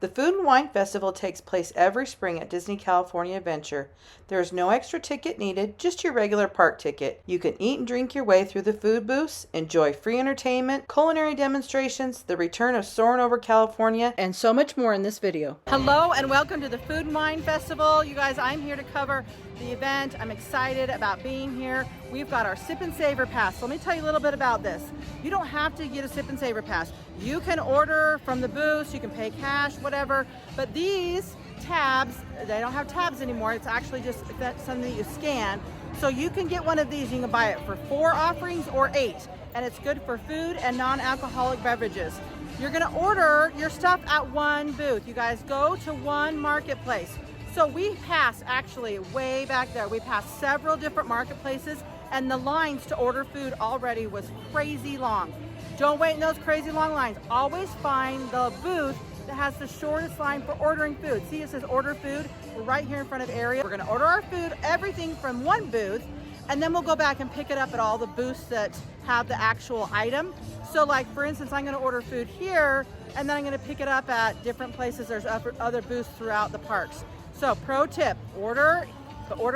The Food and Wine Festival takes place every spring at Disney California Adventure. There is no extra ticket needed, just your regular park ticket. You can eat and drink your way through the food booths, enjoy free entertainment, culinary demonstrations, the return of Soarin Over California, and so much more in this video. Hello and welcome to the Food and Wine Festival. You guys, I'm here to cover the event. I'm excited about being here. We've got our Sip and Savor Pass. Let me tell you a little bit about this. You don't have to get a Sip and Savor Pass. You can order from the booths, you can pay cash, whatever, but these tabs, they don't have tabs anymore. It's actually just something that you scan. So you can get one of these. You can buy it for 4 offerings or 8, and it's good for food and non-alcoholic beverages. You're gonna order your stuff at one booth. You guys go to one marketplace. So we passed, actually way back there, we passed several different marketplaces, and the lines to order food already was crazy long. Don't wait in those crazy long lines. Always find the booth that has the shortest line for ordering food. See, it says order food. We're right here in front of area. We're gonna order our food, everything from one booth, and then we'll go back and pick it up at all the booths that have the actual item. So like, for instance, I'm gonna order food here, and then I'm gonna pick it up at different places. There's other booths throughout the parks. So pro tip, order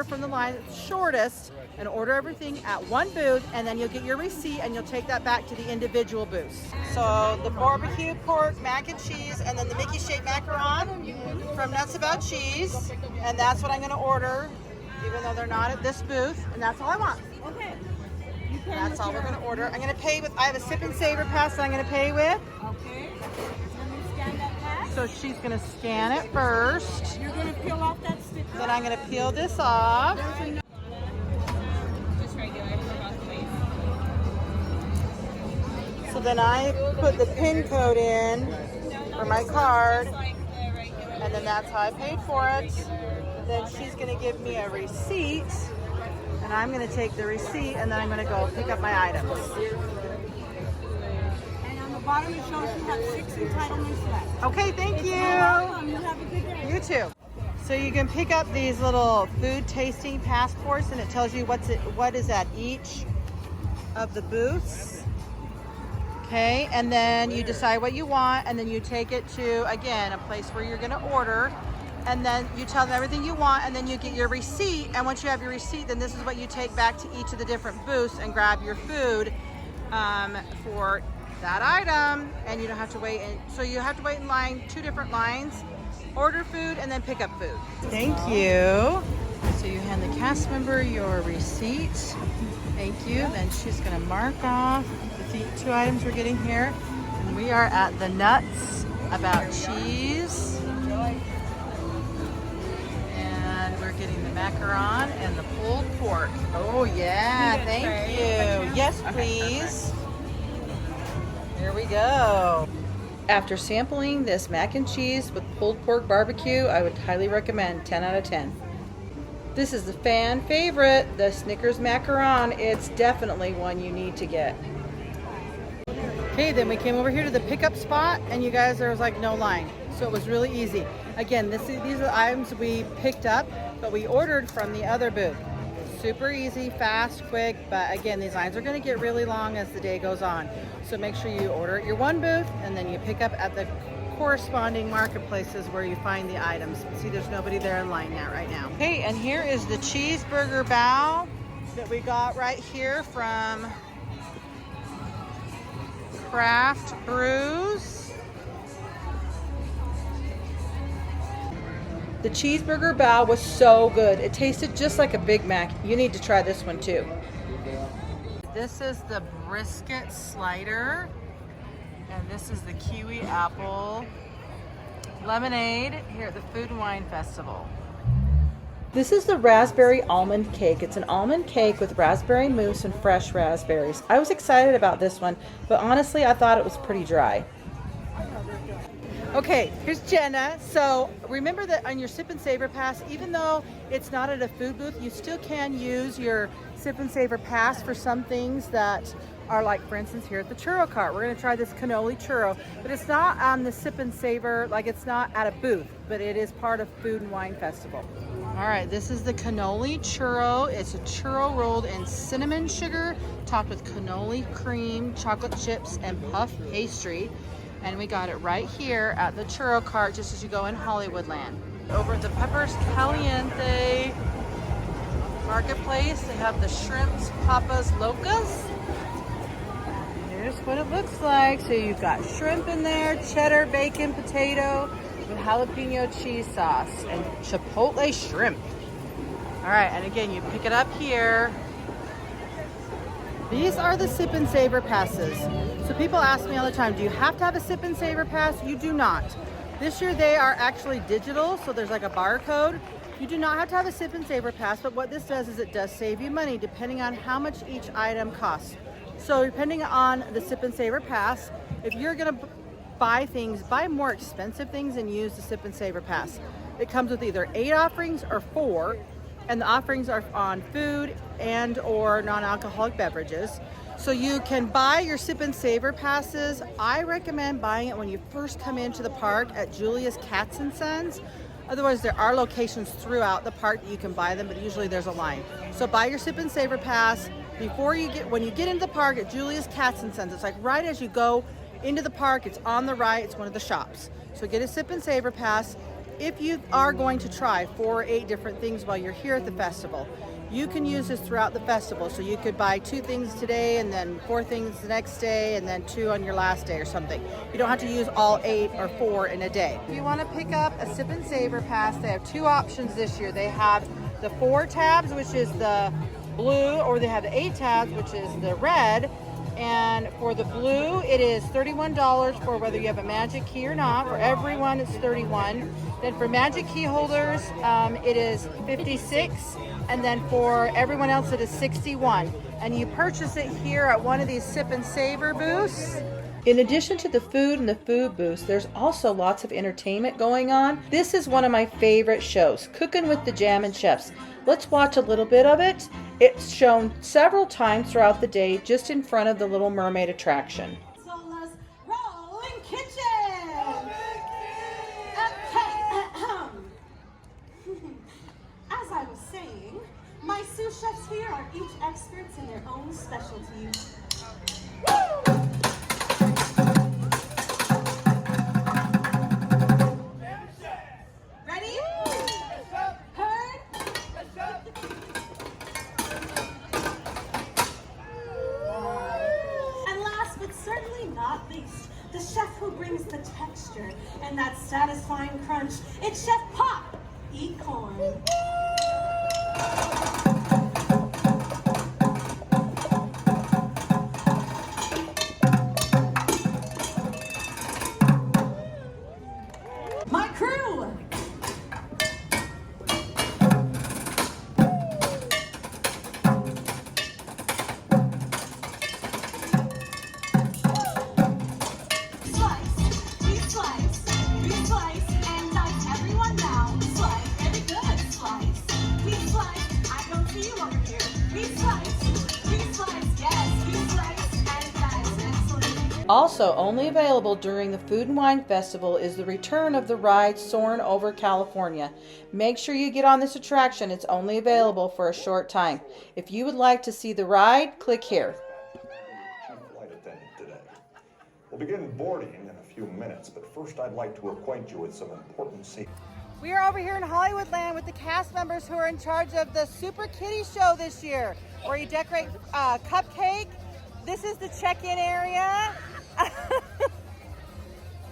from the line that's shortest and order everything at one booth, and then you'll get your receipt and you'll take that back to the individual booths. So the barbecue pork, mac and cheese, and then the Mickey shaped macaron from Nuts About Cheese. And that's what I'm gonna order, even though they're not at this booth. And that's all I want. Okay. That's all we're gonna order. I'm gonna pay with, I have a Sip and Savor Pass that I'm gonna pay with. Okay. Let me scan that pass. So she's gonna scan it first. You're going to peel off that sticker. Then I'm gonna peel this off. Just regular, about the waist. So then I put the PIN code in for my card, and then that's how I paid for it. And then she's gonna give me a receipt, and I'm gonna take the receipt, and then I'm gonna go pick up my items. And on the bottom it shows you have 6 entitlements left. Okay, thank you. You're welcome. You have a good day. You too. So you can pick up these little food tasting passports, and it tells you what is at each of the booths. Okay, and then you decide what you want, and then you take it to, again, a place where you're gonna order, and then you tell them everything you want, and then you get your receipt, and once you have your receipt, then this is what you take back to each of the different booths and grab your food for that item, and you don't have to wait. So you have to wait in line, 2 different lines, order food, and then pick up food. Thank you. So you hand the cast member your receipt. Thank you. Then she's gonna mark off the 2 items we're getting here. And we are at the Nuts About Cheese. And we're getting the macaron and the pulled pork. Oh yeah, thank you. Yes, please. Here we go. After sampling this mac and cheese with pulled pork barbecue, I would highly recommend 10 out of 10. This is the fan favorite, the Snickers macaron. It's definitely one you need to get. Okay, then we came over here to the pickup spot, and you guys, there was like no line. So it was really easy. Again, these are the items we picked up, but we ordered from the other booth. Super easy, fast, quick, but again, these lines are gonna get really long as the day goes on. So make sure you order at your one booth, and then you pick up at the corresponding marketplaces where you find the items. See, there's nobody there in line right now. Okay, and here is the cheeseburger bao that we got right here from Craft Brews. The cheeseburger bao was so good. It tasted just like a Big Mac. You need to try this one too. This is the brisket slider, and this is the kiwi apple lemonade here at the Food and Wine Festival. This is the raspberry almond cake. It's an almond cake with raspberry mousse and fresh raspberries. I was excited about this one, but honestly, I thought it was pretty dry. Okay, here's Jenna. So remember that on your Sip and Savor Pass, even though it's not at a food booth, you still can use your Sip and Savor Pass for some things that are, like, for instance, here at the churro cart. We're gonna try this cannoli churro, but it's not on the Sip and Savor, like it's not at a booth, but it is part of Food and Wine Festival. All right, this is the cannoli churro. It's a churro rolled in cinnamon sugar, topped with cannoli cream, chocolate chips, and puff pastry. And we got it right here at the churro cart just as you go in Hollywoodland. Over at the Peppers Caliente Marketplace, they have the shrimps, papas, locas. Here's what it looks like. So you've got shrimp in there, cheddar, bacon, potato, with jalapeno cheese sauce, and chipotle shrimp. All right, and again, you pick it up here. These are the Sip and Savor passes. So people ask me all the time, do you have to have a Sip and Savor pass? You do not. This year they are actually digital, so there's like a barcode. You do not have to have a Sip and Savor pass, but what this does is it does save you money depending on how much each item costs. So depending on the Sip and Savor pass, if you're gonna buy more expensive things and use the Sip and Savor pass. It comes with either 8 offerings or 4, and the offerings are on food and or non-alcoholic beverages. So you can buy your Sip and Savor passes. I recommend buying it when you first come into the park at Julia's Cats and Sons. Otherwise, there are locations throughout the park that you can buy them, but usually there's a line. So buy your Sip and Savor pass when you get into the park at Julia's Cats and Sons. It's like right as you go into the park, it's on the right, it's one of the shops. So get a Sip and Savor pass. If you are going to try 4 or 8 different things while you're here at the festival, you can use this throughout the festival. So you could buy 2 things today and then 4 things the next day and then 2 on your last day or something. You don't have to use all 8 or 4 in a day. If you want to pick up a Sip and Savor pass, they have 2 options this year. They have the 4 tabs, which is the blue, or they have the 8 tabs, which is the red. And for the blue, it is $31 for whether you have a magic key or not. For everyone, it's $31. Then for magic key holders, it is $56. And then for everyone else, it is $61. And you purchase it here at one of these Sip and Savor booths. In addition to the food and the food booths, there's also lots of entertainment going on. This is one of my favorite shows, Cooking with the Jammin' Chefs. Let's watch a little bit of it. It's shown several times throughout the day just in front of the Little Mermaid attraction. Sola's Rolling Kitchen! As I was saying, my sous chefs here are each experts in their own specialties. Woo! Ready? Heard? And last but certainly not least, the chef who brings the texture and that satisfying crunch, it's Chef Pop. Eat corn. My crew! Slice, and dice everyone now. Slice, very good, slice. Please slice, I don't see you over here. Please slice, yes, please slice, and dice, excellent. Also only available during the Food and Wine Festival is the return of the ride Soarin Over California. Make sure you get on this attraction. It's only available for a short time. If you would like to see the ride, click here. Chief flight attendant today. We'll begin boarding in a few minutes, but first I'd like to acquaint you with some important safety. We are over here in Hollywoodland with the cast members who are in charge of the Super Kitty Show this year, where you decorate cupcake. This is the check-in area.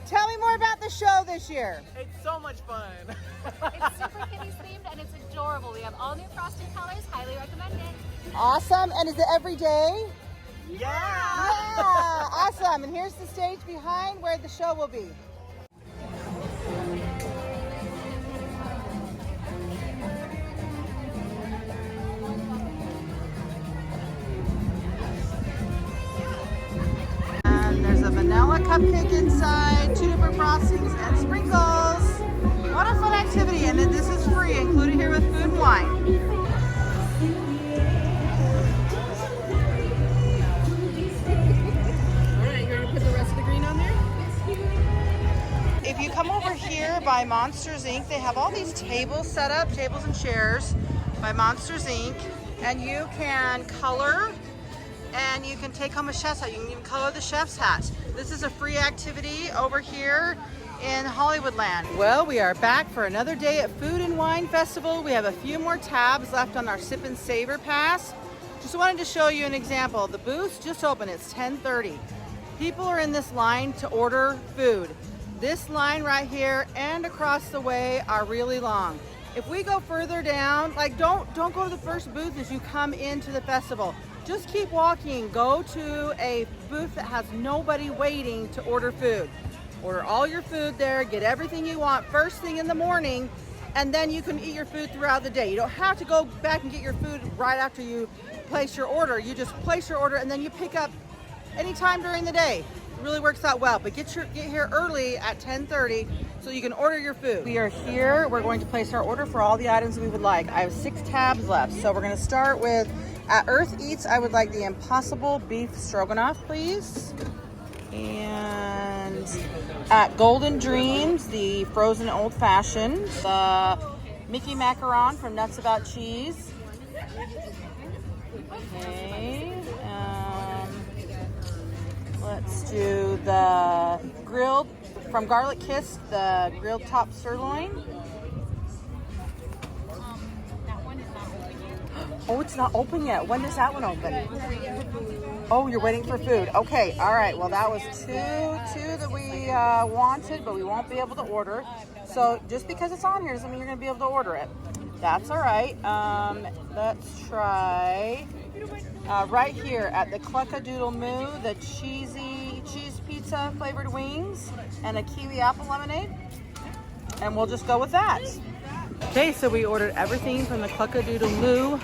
Tell me more about the show this year. It's so much fun. It's Super Kitties themed and it's adorable. We have all new frosted colors. Highly recommend it. Awesome. And is it every day? Yeah! Yeah, awesome. And here's the stage behind where the show will be. And there's a vanilla cupcake inside, 2 different frostings and sprinkles. What a fun activity, and this is free, included here with food and wine. If you come over here by Monsters Inc., they have all these tables set up, tables and chairs by Monsters Inc., and you can color and you can take home a chef's hat. You can even color the chef's hat. This is a free activity over here in Hollywoodland. Well, we are back for another day at Food and Wine Festival. We have a few more tabs left on our Sip and Savor Pass. Just wanted to show you an example. The booths just opened. It's 10:30. People are in this line to order food. This line right here and across the way are really long. If we go further down, like don't go to the first booth as you come into the festival. Just keep walking. Go to a booth that has nobody waiting to order food. Order all your food there, get everything you want first thing in the morning, and then you can eat your food throughout the day. You don't have to go back and get your food right after you place your order. You just place your order and then you pick up anytime during the day. It really works out well, but get here early at 10:30 so you can order your food. We are here. We're going to place our order for all the items we would like. I have 6 tabs left, so we're going to start with, at Earth Eats, I would like the Impossible Beef Stroganoff, please. And at Golden Dreams, the Frozen Old Fashioned, the Mickey Macaron from Nuts About Cheese. Okay. Let's do the grilled, from Garlic Kiss, the grilled top sirloin. That one is not open yet. Oh, it's not open yet. When does that one open? Oh, you're waiting for food. Okay, all right. Well, that was two that we wanted, but we won't be able to order. So just because it's on here doesn't mean you're going to be able to order it. That's all right. Let's try right here at the Cluckadoodle Moo, the cheese pizza flavored wings and a kiwi apple lemonade. And we'll just go with that. Okay, so we ordered everything from the Cluckadoodle Moo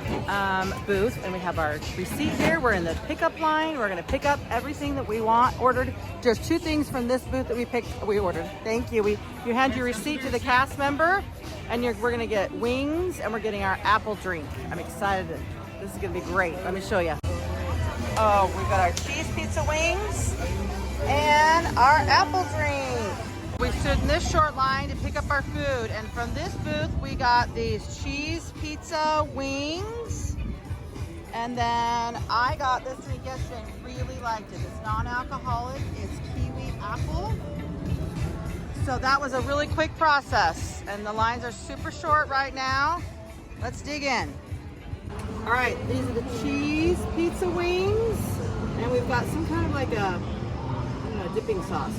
booth, and we have our receipt here. We're in the pickup line. We're going to pick up everything that we ordered. There's 2 things from this booth that we ordered. Thank you. You hand your receipt to the cast member, and we're going to get wings, and we're getting our apple drink. I'm excited. This is going to be great. Let me show you. Oh, we've got our cheese pizza wings and our apple drink. We stood in this short line to pick up our food, and from this booth we got these cheese pizza wings, and then I got this drink yesterday and really liked it. It's non-alcoholic, it's kiwi apple. So that was a really quick process, and the lines are super short right now. Let's dig in. All right, these are the cheese pizza wings, and we've got some kind of like a dipping sauce.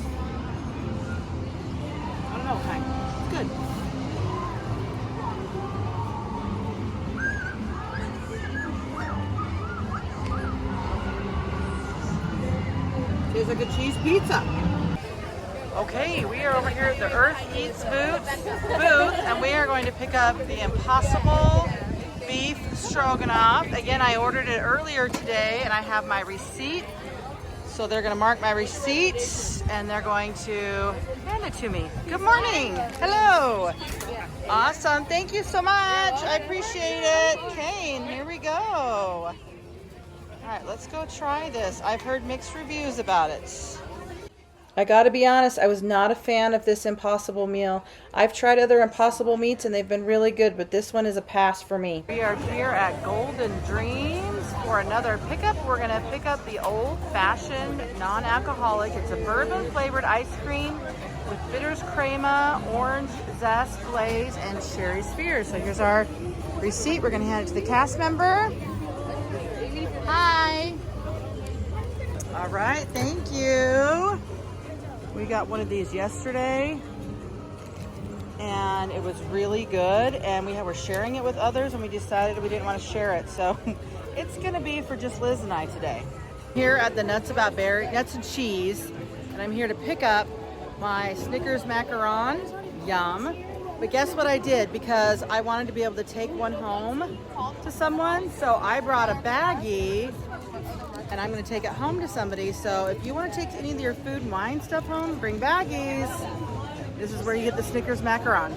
I don't know, kind. It's good. Tastes like a cheese pizza. Okay, we are over here at the Earth Eats booth, and we are going to pick up the Impossible Beef Stroganoff. Again, I ordered it earlier today, and I have my receipt. So they're going to mark my receipt, and they're going to hand it to me. Good morning. Hello. Awesome. Thank you so much. I appreciate it. Kane, here we go. All right, let's go try this. I've heard mixed reviews about it. I gotta be honest, I was not a fan of this Impossible meal. I've tried other Impossible meats and they've been really good, but this one is a pass for me. We are here at Golden Dreams for another pickup. We're gonna pick up the old-fashioned non-alcoholic. It's a bourbon flavored ice cream with bitters crema, orange zest glaze, and cherry spheres. So here's our receipt. We're gonna hand it to the cast member. Hi. All right, thank you. We got one of these yesterday, and it was really good, and we were sharing it with others, and we decided we didn't want to share it, so it's gonna be for just Liz and I today. Here at the Nuts and Cheese, and I'm here to pick up my Snickers macaron. Yum. But guess what I did? Because I wanted to be able to take one home to someone, so I brought a baggie, and I'm going to take it home to somebody. So if you want to take any of your food and wine stuff home, bring baggies. This is where you get the Snickers macaron.